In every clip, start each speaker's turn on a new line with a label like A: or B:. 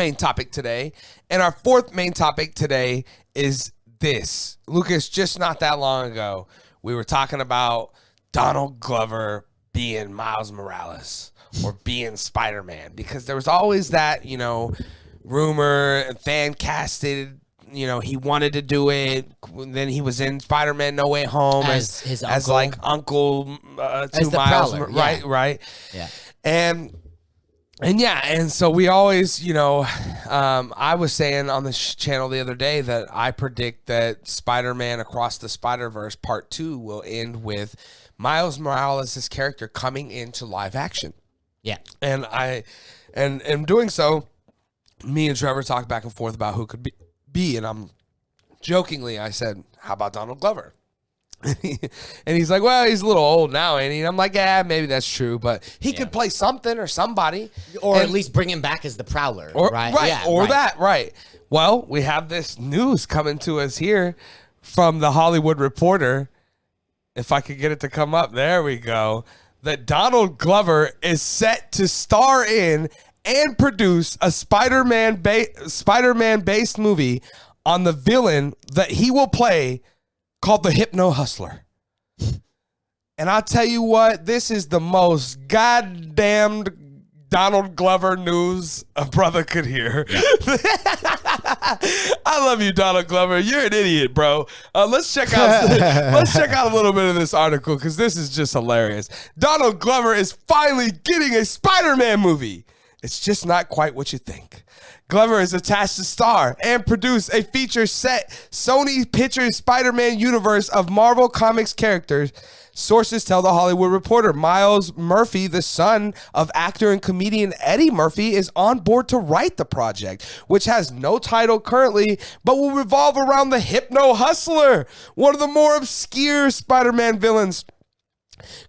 A: main topic today. And our fourth main topic today is this. Lucas, just not that long ago, we were talking about Donald Glover being Miles Morales or being Spider-Man, because there was always that, rumor and fan casted. He wanted to do it. Then he was in Spider-Man No Way Home
B: as his uncle.
A: as like uncle to Miles, right?
B: Yeah.
A: And so we always, I was saying on the channel the other day that I predict that Spider-Man Across the Spider-Verse Part 2 will end with Miles Morales' character coming into live action.
B: Yeah.
A: And in doing so, me and Trevor talked back and forth about who could be, and I'm jokingly, I said, how about Donald Glover? And he's like, well, he's a little old now, ain't he? And I'm like, yeah, maybe that's true, but he could play something or somebody.
B: Or at least bring him back as the Prowler, right?
A: Right,
B: yeah,
A: that, right. Well, we have this news coming to us here from the Hollywood Reporter. If I could get it to come up, there we go. That Donald Glover is set to star in and produce a Spider-Man-based movie on the villain that he will play called the Hypno-Hustler. And I'll tell you what, this is the most goddamned Donald Glover news a brother could hear. Yeah. I love you, Donald Glover. You're an idiot, bro. Let's check out a little bit of this article, because this is just hilarious. Donald Glover is finally getting a Spider-Man movie. It's just not quite what you think. Glover is attached to star and produce a feature set Sony Pictures Spider-Man universe of Marvel Comics characters. Sources tell the Hollywood Reporter Miles Murphy, the son of actor and comedian Eddie Murphy, is on board to write the project, which has no title currently, but will revolve around the Hypno-Hustler, one of the more obscure Spider-Man villains.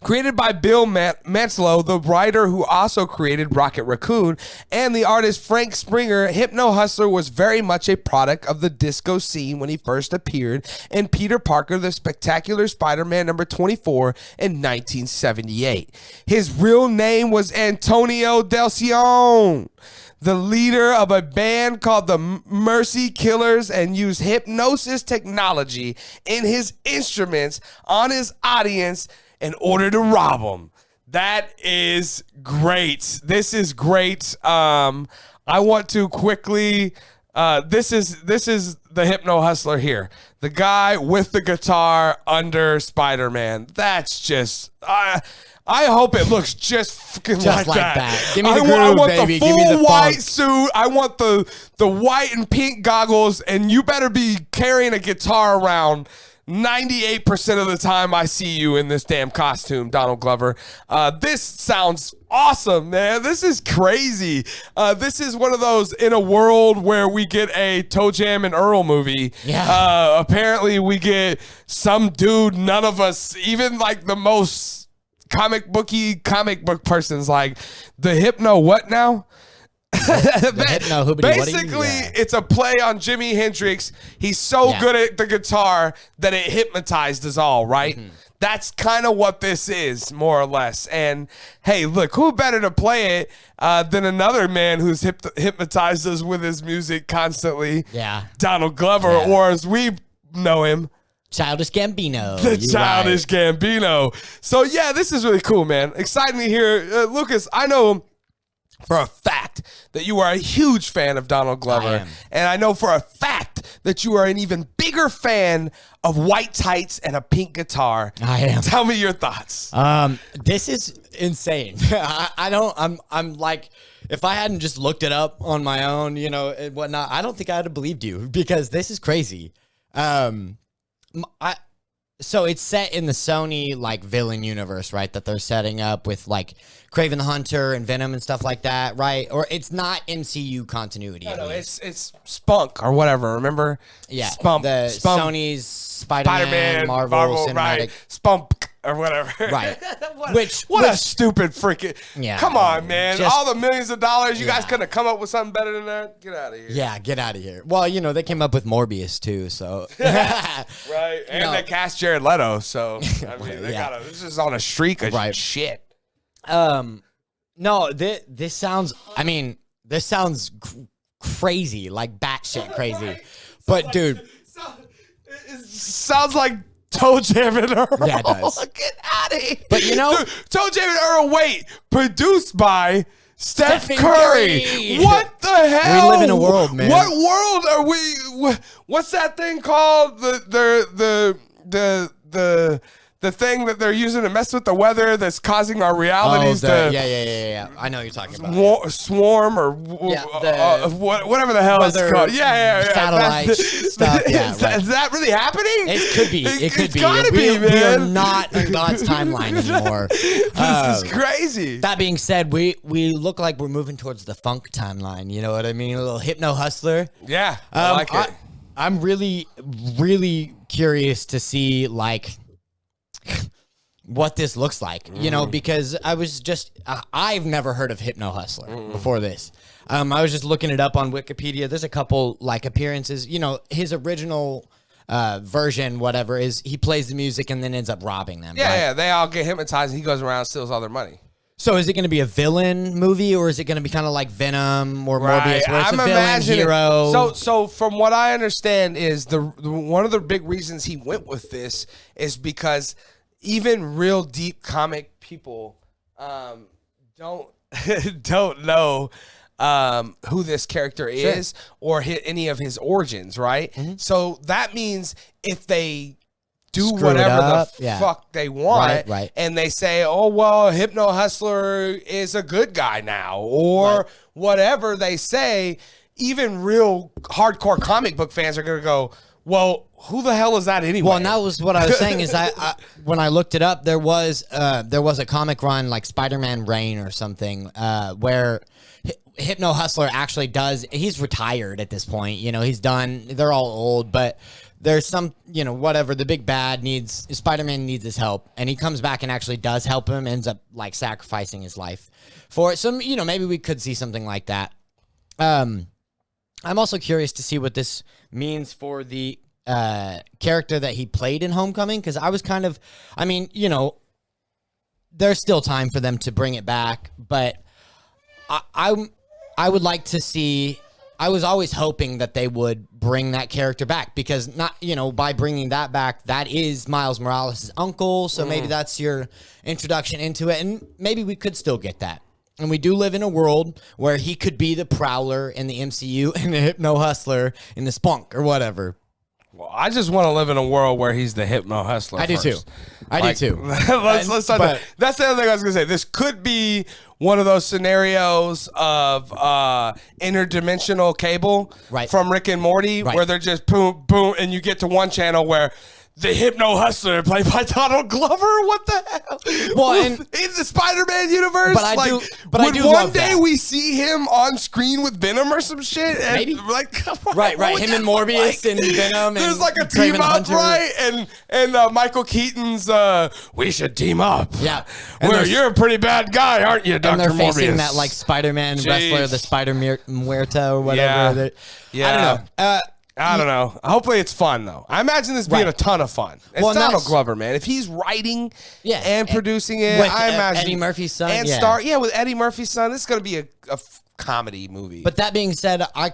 A: Created by Bill Mantlo, the writer who also created Rocket Raccoon, and the artist Frank Springer, Hypno-Hustler was very much a product of the disco scene when he first appeared in Peter Parker, the Spectacular Spider-Man number 24 in 1978. His real name was Antonio Del Sion, the leader of a band called the Mercy Killers, and used hypnosis technology in his instruments on his audience in order to rob them. That is great. This is great. I want to quickly. This is the Hypno-Hustler here. The guy with the guitar under Spider-Man. That's just. I hope it looks just fucking like that.
B: Give me the groove,
A: I want
B: baby.
A: the full white suit. I want the white and pink goggles, and you better be carrying a guitar around 98% of the time I see you in this damn costume, Donald Glover. This sounds awesome, man. This is crazy. This is one of those in a world where we get a Toe Jam and Earl movie.
B: Yeah.
A: Apparently we get some dude, none of us, even like the most comic book person's like, the Hypno what now? Basically, it's a play on Jimi Hendrix. He's so good at the guitar that it hypnotized us all, right? Mm-hmm. That's kind of what this is, more or less. And hey, look, who better to play it than another man who's hypnotized us with his music constantly?
B: Yeah,
A: Donald Glover, or as we know him,
B: Childish Gambino.
A: Childish Gambino. So yeah, this is really cool, man. Exciting to hear, Lucas. I know for a fact that you are a huge fan of Donald Glover. And I know for a fact that you are an even bigger fan of white tights and a pink guitar.
B: I am.
A: Tell me your thoughts.
B: This is insane. I'm like, if I hadn't just looked it up on my own, and whatnot, I don't think I'd have believed you, because this is crazy. So it's set in the Sony like villain universe, right? That they're setting up with like Kraven the Hunter and Venom and stuff like that, right? Or it's not MCU continuity.
A: No, it's Spunk or whatever. Remember?
B: Yeah,
A: Spunk.
B: Sony's Spider-Man, Marvel Cinematic.
A: Right? Spunk or whatever.
B: Right.
A: What a stupid freaking.
B: Yeah.
A: Come on, man. All the millions of dollars, you guys couldn't have come up with something better than that? Get out of here.
B: Yeah, get out of here. Well, they came up with Morbius too, so.
A: Right. And they cast Jared Leto, so I mean, this is on a streak of shit.
B: No, this sounds crazy, like batshit crazy. But dude,
A: it sounds like Toe Jam and Earl.
B: Yeah, it does.
A: Get out of here.
B: But you know,
A: dude, Toe Jam and Earl. Wait, produced by Steph
B: Stephen
A: Curry.
B: Curry.
A: What the hell?
B: We live in a world, man.
A: What world are we? What's that thing called? The thing that they're using to mess with the weather that's causing our realities to
B: yeah. I know what you're talking about.
A: Swarm or whatever the hell it's called. Yeah.
B: Satellite stuff. Yeah,
A: Is that really happening?
B: It could be. It could
A: it's
B: be.
A: Gotta be, man.
B: We are not in God's timeline anymore.
A: This is crazy.
B: That being said, we look like we're moving towards the funk timeline. You know what I mean? A little Hypno-Hustler.
A: Yeah, I like it.
B: I'm really, really curious to see like what this looks like, you know, because I've never heard of Hypno-Hustler before this. I was just looking it up on Wikipedia. There's a couple like appearances, you know, his original version, whatever, is he plays the music and then ends up robbing them.
A: Yeah, they all get hypnotized and he goes around and steals all their money.
B: So is it going to be a villain movie or is it going to be kind of like Venom or Morbius where it's a villain hero?
A: So from what I understand is one of the big reasons he went with this is because even real deep comic people don't know who this character is or any of his origins, right? Mm-hmm. So that means if they do whatever the fuck they want, and they say, oh, well, Hypno-Hustler is a good guy now, or whatever they say, even real hardcore comic book fans are going to go, well, who the hell is that anyway?
B: Well, and that was what I was saying is I when I looked it up, there was a comic run like Spider-Man Reign or something where Hypno-Hustler actually does. He's retired at this point. You know, he's done. They're all old, but there's some, you know, whatever. The big bad Spider-Man needs his help, and he comes back and actually does help him, ends up like sacrificing his life for it. So, you know, maybe we could see something like that. I'm also curious to see what this means for the character that he played in Homecoming, because I mean, you know, there's still time for them to bring it back, but I would like to see. I was always hoping that they would bring that character back because not, you know, by bringing that back, that is Miles Morales' uncle. So maybe that's your introduction into it. And maybe we could still get that. And we do live in a world where he could be the Prowler in the MCU and the Hypno-Hustler in the Spunk or whatever.
A: Well, I just want to live in a world where he's the Hypno-Hustler.
B: I do too. Let's
A: talk about that's the other thing I was going to say. This could be one of those scenarios of interdimensional cable from Rick and Morty where they're just boom, boom, and you get to one channel where the Hypno-Hustler played by Donald Glover. What the hell? Well, in the Spider-Man universe,
B: but I do
A: one
B: love
A: day
B: that.
A: we see him on screen with Venom or some shit? And
B: maybe.
A: Like,
B: right. Him and Morbius and Venom.
A: There's
B: and
A: like a team up, right? And Michael Keaton's, we should team up.
B: Yeah.
A: Where you're a pretty bad guy, aren't you, Dr. Morbius?
B: And they're facing that like Spider-Man wrestler, the Spider-Muerta or whatever.
A: Yeah.
B: I don't know.
A: I don't know. Hopefully it's fun, though. I imagine this being a ton of fun. It's Donald Glover, man. If he's writing and producing it, I imagine.
B: Eddie Murphy's son.
A: With Eddie Murphy's son. This is going to be a comedy movie.
B: But that being said, I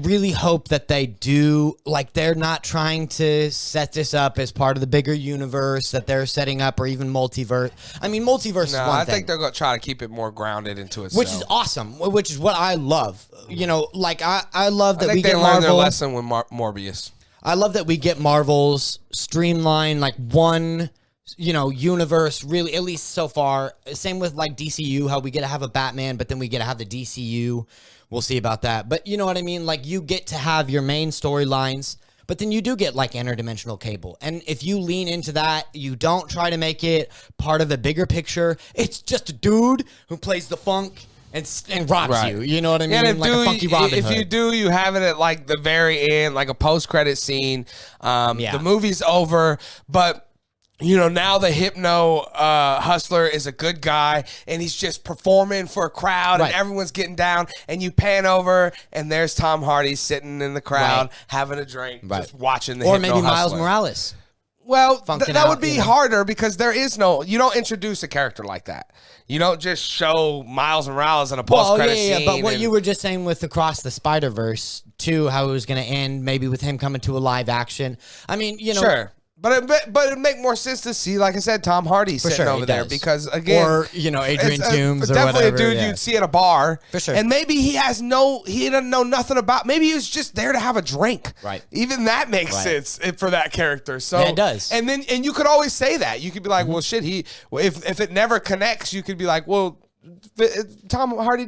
B: really hope that they do, like, they're not trying to set this up as part of the bigger universe that they're setting up, or even multiverse. I mean, multiverse is one thing.
A: I think they're going to try to keep it more grounded into itself.
B: Which is awesome, which is what I love. You know, like, I love that we get
A: Marvel.
B: Marvel.
A: They learned their lesson with Morbius.
B: I love that we get Marvel's streamline, like, one, you know, universe, really, at least so far. Same with, like, DCU, how we get to have a Batman, but then we get to have the DCU. We'll see about that. But you know what I mean? Like, you get to have your main storylines, but then you do get, like, interdimensional cable. And if you lean into that, you don't try to make it part of a bigger picture. It's just a dude who plays the funk and robs you. You know what I mean?
A: Yeah,
B: like a funky Robin Hood.
A: If you do, you have it at like the very end, like a post-credit scene. The movie's over, but you know, now the Hypno-Hustler is a good guy, and he's just performing for a crowd, and everyone's getting down, and you pan over, and there's Tom Hardy sitting in the crowd having a drink, just watching the Hypno-Hustler.
B: Or maybe Miles Morales.
A: Well,
B: funking
A: that
B: out,
A: would be
B: you know?
A: harder because you don't introduce a character like that. You don't just show Miles Morales in a post-credit scene.
B: But what you were just saying with Across the Spider-Verse, too, how it was going to end, maybe with him coming to a live action. I mean, you know.
A: Sure. But it'd make more sense to see, like I said, Tom Hardy sitting over there because, again,
B: or Adrian Toomes or
A: definitely
B: whatever,
A: a dude you'd see at a bar
B: for sure.
A: And maybe he doesn't know nothing about. Maybe he was just there to have a drink.
B: Right.
A: Even that makes sense for that character. So
B: yeah, it does.
A: And you could always say that. You could be like, well, shit. If it never connects, you could be like, well. Tom Hardy,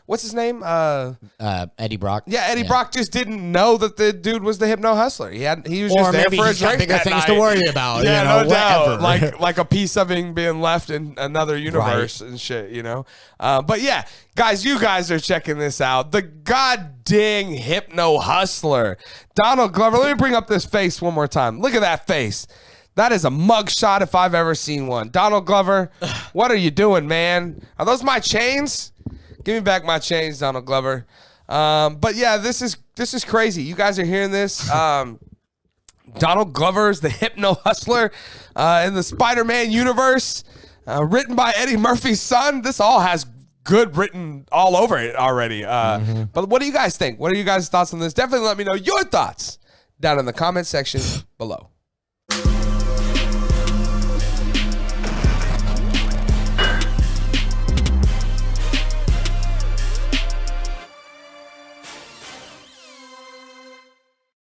A: what's his name?
B: Eddie Brock.
A: Yeah, Eddie Brock just didn't know that the dude was the Hypno-Hustler. He was just there for a drink.
B: Bigger things
A: night.
B: to worry about.
A: Yeah,
B: no
A: doubt. Like a piece of him being left in another universe and shit. But yeah, guys, you guys are checking this out. The god dang Hypno-Hustler, Donald Glover. Let me bring up this face one more time. Look at that face. That is a mugshot if I've ever seen one. Donald Glover, what are you doing, man? Are those my chains? Give me back my chains, Donald Glover. But yeah, this is crazy. You guys are hearing this. Donald Glover is the Hypno-Hustler in the Spider-Man universe, written by Eddie Murphy's son. This all has good written all over it already. But what do you guys think? What are you guys' thoughts on this? Definitely let me know your thoughts down in the comment section below.